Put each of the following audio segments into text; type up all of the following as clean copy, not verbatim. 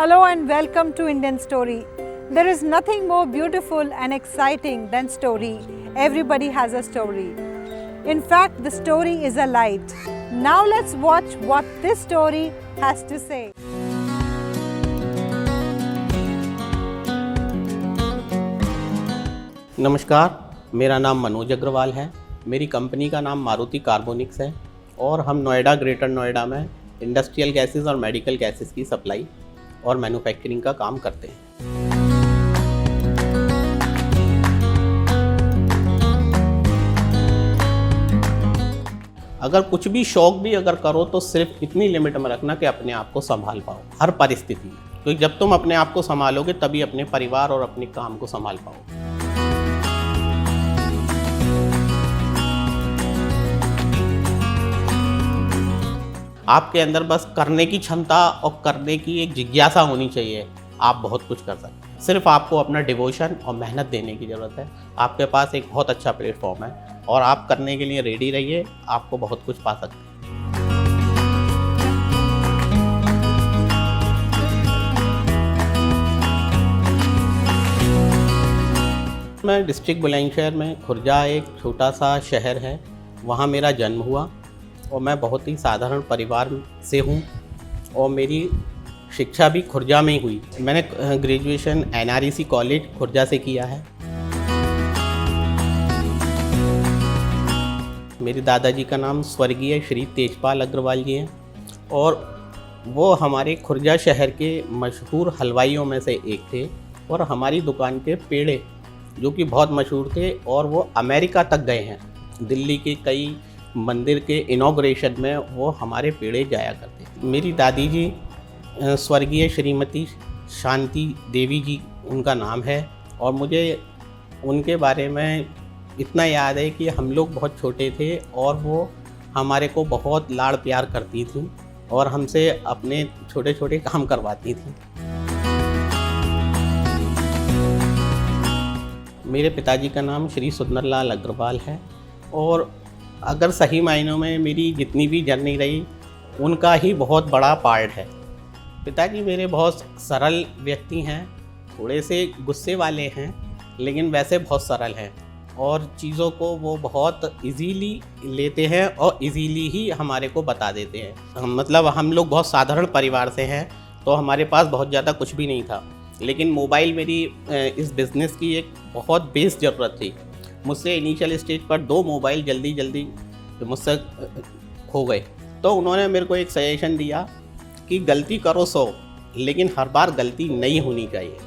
Hello and welcome to Indian Story. There is nothing more beautiful and exciting than story. Everybody has a story. In fact, the story is a light. Now let's watch what this story has to say. नमस्कार, मेरा नाम मनोज अग्रवाल है। मेरी company का नाम मारुति कार्बोनिक्स है और हम नोएडा, ग्रेटर नोएडा में इंडस्ट्रियल गैसेस और मेडिकल गैसेस की सप्लाई और मैन्युफैक्चरिंग का काम करते हैं। अगर कुछ भी शौक भी अगर करो तो सिर्फ इतनी लिमिट में रखना कि अपने आप को संभाल पाओ हर परिस्थिति में, क्योंकि जब तुम अपने आप को संभालोगे तभी अपने परिवार और अपने काम को संभाल पाओगे। आपके अंदर बस करने की क्षमता और करने की एक जिज्ञासा होनी चाहिए। आप बहुत कुछ कर सकते हैं, सिर्फ आपको अपना डिवोशन और मेहनत देने की ज़रूरत है। आपके पास एक बहुत अच्छा प्लेटफॉर्म है और आप करने के लिए रेडी रहिए, आपको बहुत कुछ पा सकते हैं। मैं डिस्ट्रिक्ट बुलंदशहर में खुर्जा एक छोटा सा शहर है, वहाँ मेरा जन्म हुआ और मैं बहुत ही साधारण परिवार से हूँ और मेरी शिक्षा भी खुर्जा में ही हुई। मैंने ग्रेजुएशन NREC कॉलेज खुर्जा से किया है। मेरे दादाजी का नाम स्वर्गीय श्री तेजपाल अग्रवाल जी हैं और वो हमारे खुर्जा शहर के मशहूर हलवाइयों में से एक थे और हमारी दुकान के पेड़े जो कि बहुत मशहूर थे और वो अमेरिका तक गए हैं। दिल्ली के कई मंदिर के इनॉग्रेशन में वो हमारे पेड़े जाया करते। मेरी दादी जी स्वर्गीय श्रीमती शांति देवी जी उनका नाम है और मुझे उनके बारे में इतना याद है कि हम लोग बहुत छोटे थे और वो हमारे को बहुत लाड़ प्यार करती थी और हमसे अपने छोटे छोटे काम करवाती थी। मेरे पिताजी का नाम श्री सुंदरलाल अग्रवाल है और अगर सही मायनों में मेरी जितनी भी जर्नी रही उनका ही बहुत बड़ा पार्ट है। पिताजी मेरे बहुत सरल व्यक्ति हैं, थोड़े से गुस्से वाले हैं लेकिन वैसे बहुत सरल हैं और चीज़ों को वो बहुत इजीली लेते हैं और इजीली ही हमारे को बता देते हैं। मतलब हम लोग बहुत साधारण परिवार से हैं तो हमारे पास बहुत ज़्यादा कुछ भी नहीं था, लेकिन मोबाइल मेरी इस बिज़नेस की एक बहुत बेस ज़रूरत थी। मुझसे इनिशियल स्टेज पर 2 मोबाइल जल्दी मुझसे खो गए, तो उन्होंने मेरे को एक सजेशन दिया कि गलती करो 100 लेकिन हर बार गलती नहीं होनी चाहिए।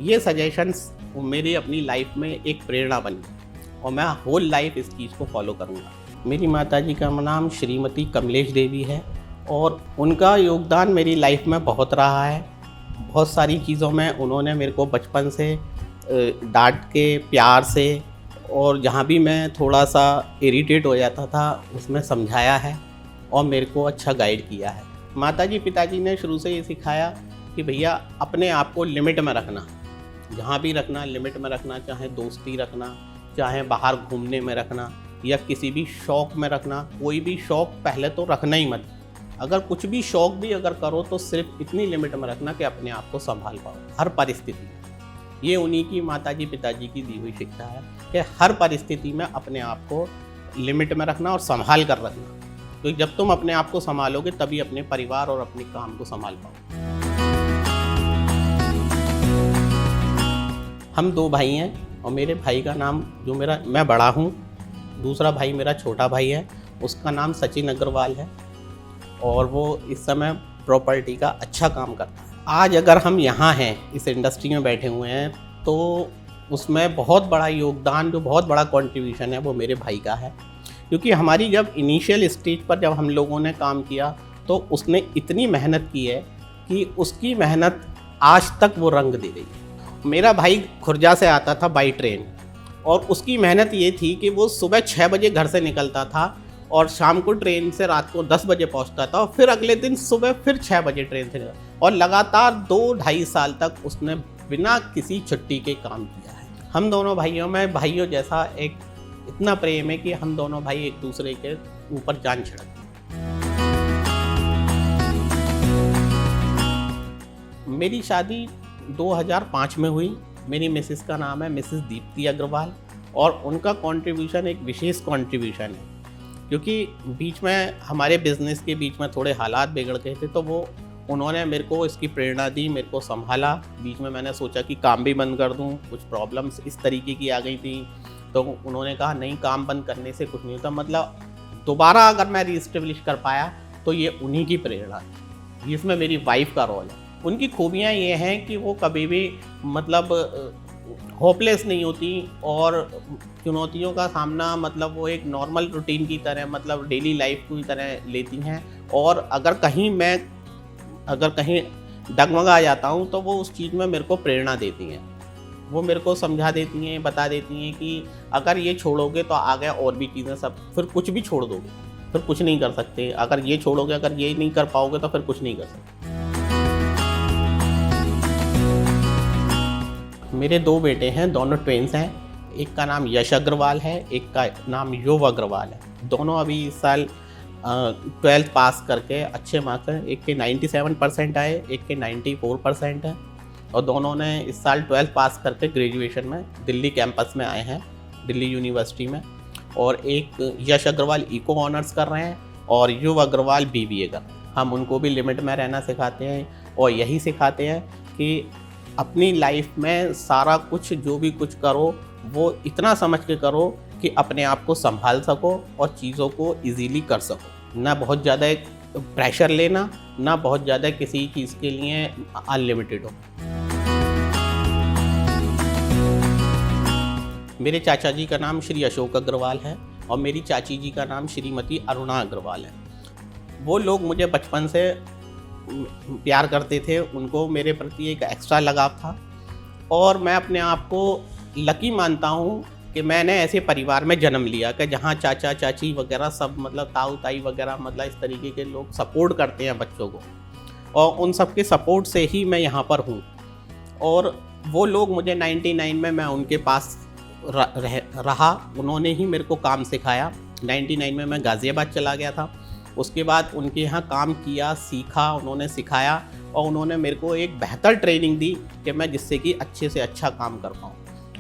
ये सजेशंस मेरी अपनी लाइफ में एक प्रेरणा बनी और मैं होल लाइफ इस चीज़ को फॉलो करूँगा। मेरी माताजी का नाम श्रीमती कमलेश देवी है और उनका योगदान मेरी लाइफ में बहुत रहा है। बहुत सारी चीज़ों में उन्होंने मेरे को बचपन से डांट के प्यार से और जहाँ भी मैं थोड़ा सा इरिटेट हो जाता था उसमें समझाया है और मेरे को अच्छा गाइड किया है। माताजी पिताजी ने शुरू से ये सिखाया कि भैया अपने आप को लिमिट में रखना, जहाँ भी रखना लिमिट में रखना, चाहे दोस्ती रखना, चाहे बाहर घूमने में रखना या किसी भी शौक़ में रखना। कोई भी शौक़ पहले तो रखना ही मत। अगर कुछ भी शौक़ भी अगर करो तो सिर्फ इतनी लिमिट में रखना कि अपने आप को संभाल पाओ हर परिस्थिति में। ये उन्हीं की माताजी पिताजी की दी हुई शिक्षा है कि हर परिस्थिति में अपने आप को लिमिट में रखना और संभाल कर रखना, क्योंकि जब तुम अपने आप को संभालोगे तभी अपने परिवार और अपने काम को संभाल पाओ। हम 2 भाई हैं और मेरे भाई का नाम मैं बड़ा हूँ, दूसरा भाई मेरा छोटा भाई है, उसका नाम सचिन अग्रवाल है और वो इस समय प्रॉपर्टी का अच्छा काम करता है। आज अगर हम यहाँ हैं इस इंडस्ट्री में बैठे हुए हैं तो उसमें बहुत बड़ा योगदान, जो बहुत बड़ा कंट्रीब्यूशन है वो मेरे भाई का है, क्योंकि हमारी जब इनिशियल स्टेज पर जब हम लोगों ने काम किया तो उसने इतनी मेहनत की है कि उसकी मेहनत आज तक वो रंग दे रही है। मेरा भाई खुर्जा से आता था बाई ट्रेन और उसकी मेहनत ये थी कि वो सुबह 6 बजे घर से निकलता था और शाम को ट्रेन से रात को 10 बजे पहुंचता था और फिर अगले दिन सुबह फिर 6 बजे ट्रेन से और लगातार 2-2.5 साल तक उसने बिना किसी छुट्टी के काम किया है। हम दोनों भाइयों में भाइयों जैसा एक इतना प्रेम है कि हम दोनों भाई एक दूसरे के ऊपर जान छिड़कते हैं। मेरी शादी 2005 में हुई। मेरी मिसेस का नाम है मिसेस दीप्ति अग्रवाल, और उनका कंट्रीब्यूशन एक विशेष कंट्रीब्यूशन है, क्योंकि बीच में हमारे बिज़नेस के बीच में थोड़े हालात बिगड़ गए थे, तो वो उन्होंने मेरे को इसकी प्रेरणा दी, मेरे को संभाला। बीच में मैंने सोचा कि काम भी बंद कर दूं, कुछ प्रॉब्लम्स इस तरीके की आ गई थी, तो उन्होंने कहा नहीं, काम बंद करने से कुछ नहीं होता, मतलब दोबारा अगर मैं रीस्टेब्लिश कर पाया तो ये उन्हीं की प्रेरणा थी। इसमें मेरी वाइफ का रोल है। उनकी खूबियाँ ये हैं कि वो कभी भी मतलब होपलेस नहीं होती, और चुनौतियों का सामना मतलब वो एक नॉर्मल रूटीन की तरह, मतलब डेली लाइफ की तरह लेती हैं। और अगर कहीं डगमगा जाता हूँ तो वो उस चीज़ में मेरे को प्रेरणा देती हैं। वो मेरे को समझा देती हैं, बता देती हैं कि अगर ये छोड़ोगे तो आगे और भी चीज़ें सब, फिर कुछ भी छोड़ दोगे फिर कुछ नहीं कर सकते, अगर ये छोड़ोगे, अगर ये नहीं कर पाओगे तो फिर कुछ नहीं कर सकते। मेरे 2 बेटे हैं, दोनों ट्विन्स हैं। एक का नाम यश अग्रवाल है, एक का नाम युव अग्रवाल है। दोनों अभी इस साल 12th पास करके अच्छे मार्क्स हैं। एक के 97% आए, एक के 94% है, और दोनों ने इस साल 12th पास करके ग्रेजुएशन में दिल्ली कैंपस में आए हैं, दिल्ली यूनिवर्सिटी में। और एक यश अग्रवाल इको ऑनर्स कर रहे हैं, और युव अग्रवाल BBA कर रहे हैं। हम उनको भी लिमिट में रहना सिखाते हैं, और यही सिखाते हैं कि अपनी लाइफ में सारा कुछ जो भी कुछ करो वो इतना समझ के करो कि अपने आप को संभाल सको और चीज़ों को इजीली कर सको। ना बहुत ज़्यादा प्रेशर लेना, ना बहुत ज़्यादा किसी चीज़ के लिए अनलिमिटेड हो। मेरे चाचा जी का नाम श्री अशोक अग्रवाल है, और मेरी चाची जी का नाम श्रीमती अरुणा अग्रवाल है। वो लोग मुझे बचपन से प्यार करते थे, उनको मेरे प्रति एक एक्स्ट्रा लगाव था, और मैं अपने आप को लकी मानता हूँ कि मैंने ऐसे परिवार में जन्म लिया कि जहाँ चाचा चाची वगैरह सब, मतलब ताऊ ताई वगैरह, मतलब इस तरीके के लोग सपोर्ट करते हैं बच्चों को, और उन सब के सपोर्ट से ही मैं यहाँ पर हूँ। और वो लोग मुझे 99 में मैं उनके पास रहा, उन्होंने ही मेरे को काम सिखाया। 99 में मैं गाज़ियाबाद चला गया था, उसके बाद उनके यहाँ काम किया, सीखा, उन्होंने सिखाया, और उन्होंने मेरे को एक बेहतर ट्रेनिंग दी कि मैं जिससे कि अच्छे से अच्छा काम कर पाऊँ।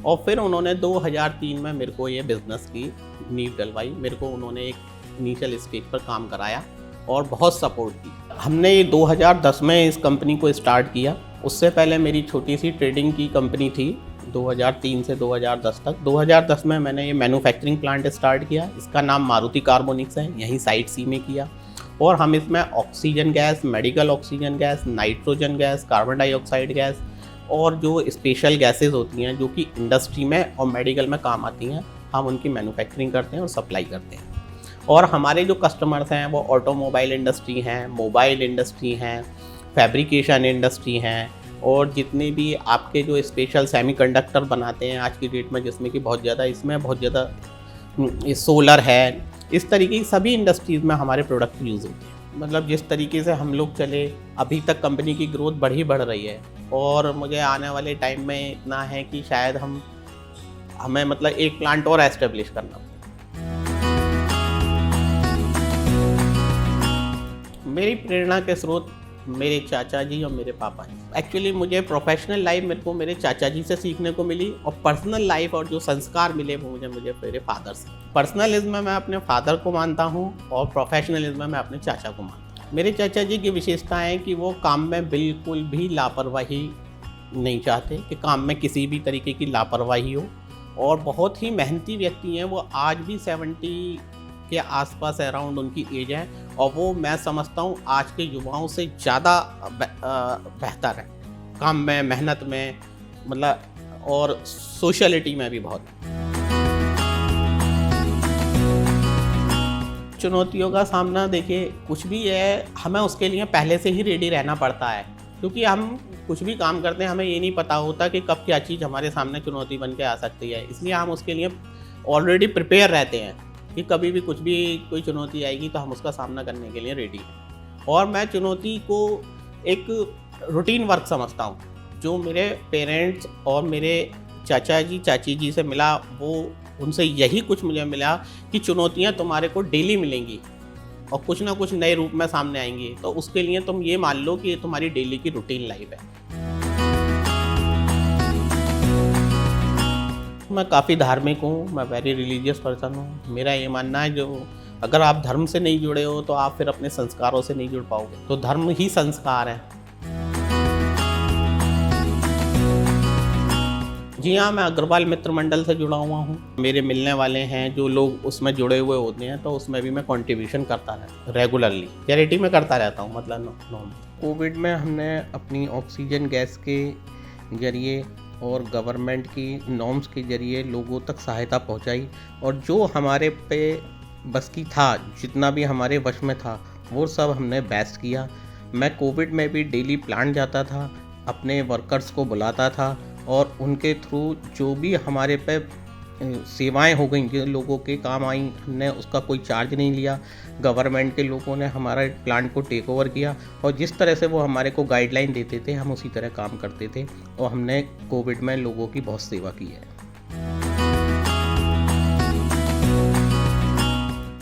और फिर उन्होंने 2003 में मेरे को ये बिज़नेस की नींव डलवाई। मेरे को उन्होंने एक इनिशियल स्टेज पर काम कराया और बहुत सपोर्ट की। हमने 2010 में इस कंपनी को स्टार्ट किया। उससे पहले मेरी छोटी सी ट्रेडिंग की कंपनी थी 2003 से 2010 तक। 2010 में मैंने ये मैन्युफैक्चरिंग प्लांट स्टार्ट किया। इसका नाम मारुति कार्बोनिक्स है, यहीं साइट सी में किया। और हम इसमें oxygen gas, medical oxygen gas, nitrogen gas, carbon dioxide gas और जो स्पेशल गैसेस होती हैं जो कि इंडस्ट्री में और मेडिकल में काम आती हैं, हम उनकी मैन्युफैक्चरिंग करते हैं और सप्लाई करते हैं। और हमारे जो कस्टमर्स हैं वो ऑटोमोबाइल इंडस्ट्री हैं, मोबाइल इंडस्ट्री हैं, फैब्रिकेशन इंडस्ट्री हैं, और जितने भी आपके जो स्पेशल सेमीकंडक्टर बनाते हैं आज की डेट में, जिसमें कि बहुत ज़्यादा सोलर है, इस तरीके की सभी इंडस्ट्रीज़ में हमारे प्रोडक्ट यूज़ होते हैं। मतलब जिस तरीके से हम लोग चले, अभी तक कंपनी की ग्रोथ बढ़ रही है, और मुझे आने वाले टाइम में इतना है कि शायद हमें मतलब एक प्लांट और एस्टेब्लिश करना। मेरी प्रेरणा के स्रोत मेरे चाचा जी और मेरे पापा जी। एक्चुअली मुझे प्रोफेशनल लाइफ मेरे को मेरे चाचा जी से सीखने को मिली, और पर्सनल लाइफ और जो संस्कार मिले वो मुझे मेरे फादर से। पर्सनलिज्म में मैं अपने फादर को मानता हूँ, और प्रोफेशनलिज्म में मैं अपने चाचा को मानता हूँ। मेरे चाचा जी की विशेषता है कि वो काम में बिल्कुल भी लापरवाही नहीं चाहते, कि काम में किसी भी तरीके की लापरवाही हो, और बहुत ही मेहनती व्यक्ति हैं। वो आज भी 70 के आसपास अराउंड उनकी एज है, और वो मैं समझता हूँ आज के युवाओं से ज़्यादा बेहतर है काम में, मेहनत में, मतलब और सोशलिटी में भी बहुत। चुनौतियों का सामना देखिए कुछ भी है, हमें उसके लिए पहले से ही रेडी रहना पड़ता है, क्योंकि हम कुछ भी काम करते हैं हमें ये नहीं पता होता कि कब क्या चीज़ हमारे सामने चुनौती बन के आ सकती है। इसलिए हम उसके लिए ऑलरेडी प्रिपेयर रहते हैं कि कभी भी कोई चुनौती आएगी तो हम उसका सामना करने के लिए रेडी हैं। और मैं चुनौती को एक रूटीन वर्क समझता हूँ। जो मेरे पेरेंट्स और मेरे चाचा जी चाची जी से मिला, वो उनसे यही कुछ मुझे मिला कि चुनौतियाँ तुम्हारे को डेली मिलेंगी, और कुछ ना कुछ नए रूप में सामने आएंगी, तो उसके लिए तुम ये मान लो कि ये तुम्हारी डेली की रूटीन लाइफ है। मैं काफ़ी धार्मिक हूँ, मैं वेरी रिलीजियस पर्सन हूँ। मेरा ये मानना है जो अगर आप धर्म से नहीं जुड़े हो तो आप फिर अपने संस्कारों से नहीं जुड़ पाओगे। तो धर्म ही संस्कार है। जी हाँ, मैं अग्रवाल मित्र मंडल से जुड़ा हुआ हूँ। मेरे मिलने वाले हैं जो लोग उसमें जुड़े हुए होते हैं, तो उसमें भी मैं कंट्रीब्यूशन करता रहता रेगुलरली, चैरिटी में करता रहता हूँ। मतलब कोविड में हमने अपनी ऑक्सीजन गैस के जरिए और गवर्नमेंट की नॉर्म्स के जरिए लोगों तक सहायता पहुंचाई, और जो हमारे पे बस की था, जितना भी हमारे वश में था, वो सब हमने बेस्ट किया। मैं कोविड में भी डेली प्लांट जाता था, अपने वर्कर्स को बुलाता था और उनके थ्रू जो भी हमारे पे सेवाएं हो गई, जो लोगों के काम आई, हमने उसका कोई चार्ज नहीं लिया। गवर्नमेंट के लोगों ने हमारा प्लांट को टेक ओवर किया और जिस तरह से वो हमारे को गाइडलाइन देते थे, हम उसी तरह काम करते थे और हमने कोविड में लोगों की बहुत सेवा की है।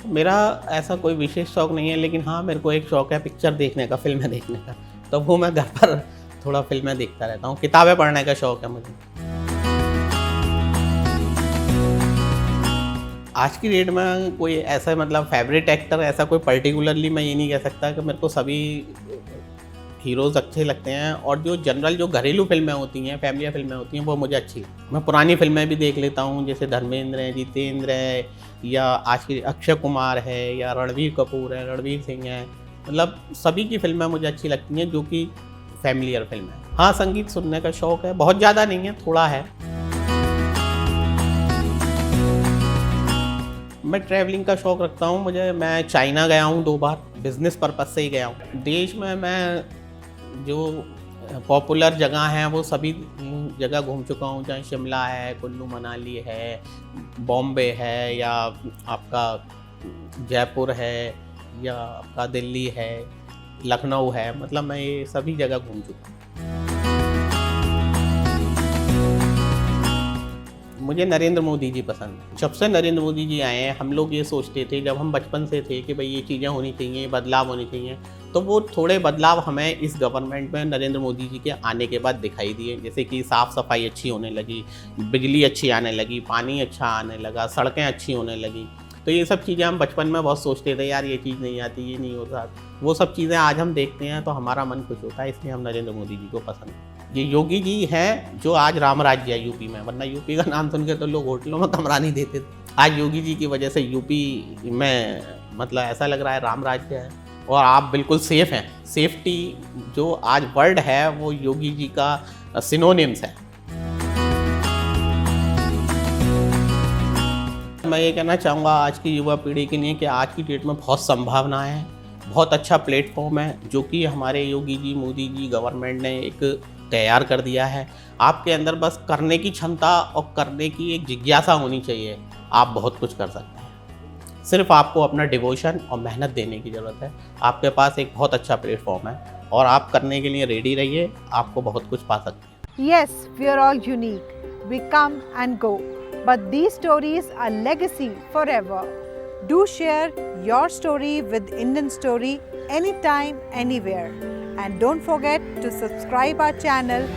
मेरा ऐसा कोई विशेष शौक़ नहीं है, लेकिन हाँ, मेरे को एक शौक़ है पिक्चर देखने का, फिल्में देखने का। तो वो मैं घर पर थोड़ा फिल्में देखता रहता हूँ। किताबें पढ़ने का शौक़ है मुझे। आज की डेट में कोई ऐसा मतलब फेवरेट एक्टर ऐसा कोई पर्टिकुलरली मैं ये नहीं कह सकता कि मेरे को सभी हीरोज़ अच्छे लगते हैं, और जो जनरल जो घरेलू फिल्में होती हैं, फैमिली फिल्में होती हैं, वो मुझे अच्छी। मैं पुरानी फिल्में भी देख लेता हूँ, जैसे धर्मेंद्र है, जितेंद्र है, या आज की अक्षय कुमार है, या रणवीर कपूर है, रणवीर सिंह है। मतलब सभी की फिल्में मुझे अच्छी लगती हैं जो कि फैमिलियर फिल्म है। हाँ, संगीत सुनने का शौक़ है, बहुत ज़्यादा नहीं है, थोड़ा है। मैं ट्रैवलिंग का शौक़ रखता हूँ। मैं चाइना गया हूँ 2 बार, बिज़नेस पर्पज़ से ही गया हूँ। देश में मैं जो पॉपुलर जगह हैं वो सभी जगह घूम चुका हूँ, चाहे शिमला है, कुल्लू मनाली है, बॉम्बे है, या आपका जयपुर है, या आपका दिल्ली है, लखनऊ है। मतलब मैं ये सभी जगह घूम चुका हूँ। मुझे नरेंद्र मोदी जी पसंद है। जब से नरेंद्र मोदी जी आए हैं, हम लोग ये सोचते थे जब हम बचपन से थे कि भाई ये चीज़ें होनी चाहिए, बदलाव होनी चाहिए, तो वो थोड़े बदलाव हमें इस गवर्नमेंट में नरेंद्र मोदी जी के आने के बाद दिखाई दिए। जैसे कि साफ़ सफाई अच्छी होने लगी, बिजली अच्छी आने लगी, पानी अच्छा आने लगा, सड़कें अच्छी होने लगी। तो ये सब चीज़ें हम बचपन में बहुत सोचते थे, यार ये चीज़ नहीं आती, ये नहीं होता। वो सब चीज़ें आज हम देखते हैं तो हमारा मन खुश होता है, इसलिए हम नरेंद्र मोदी जी को पसंद हैं। ये योगी जी हैं जो आज राम राज्य है यूपी में, वरना यूपी का नाम सुन के तो लोग होटलों में कमरा नहीं देते थे। आज योगी जी की वजह से यूपी में मतलब ऐसा लग रहा है राम राज्य है, और आप बिल्कुल सेफ़ हैं। सेफ्टी जो आज वर्ड है वो योगी जी का सिनोनिम्स है। मैं ये कहना चाहूँगा आज की युवा पीढ़ी के लिए कि आज की डेट में बहुत संभावनाएं हैं, बहुत अच्छा प्लेटफॉर्म है जो कि हमारे योगी जी, मोदी जी, गवर्नमेंट ने एक तैयार कर दिया है। आपके अंदर बस करने की क्षमता और करने की एक जिज्ञासा होनी चाहिए, आप बहुत कुछ कर सकते हैं। सिर्फ आपको अपना डिवोशन और मेहनत देने की ज़रूरत है। आपके पास एक बहुत अच्छा प्लेटफॉर्म है और आप करने के लिए रेडी रहिए, आपको बहुत कुछ पा सकते हैं। Yes, we are all unique. We come and go. But these stories are legacy forever. Do share your story with Indian Story anytime, anywhere. And don't forget to subscribe our channel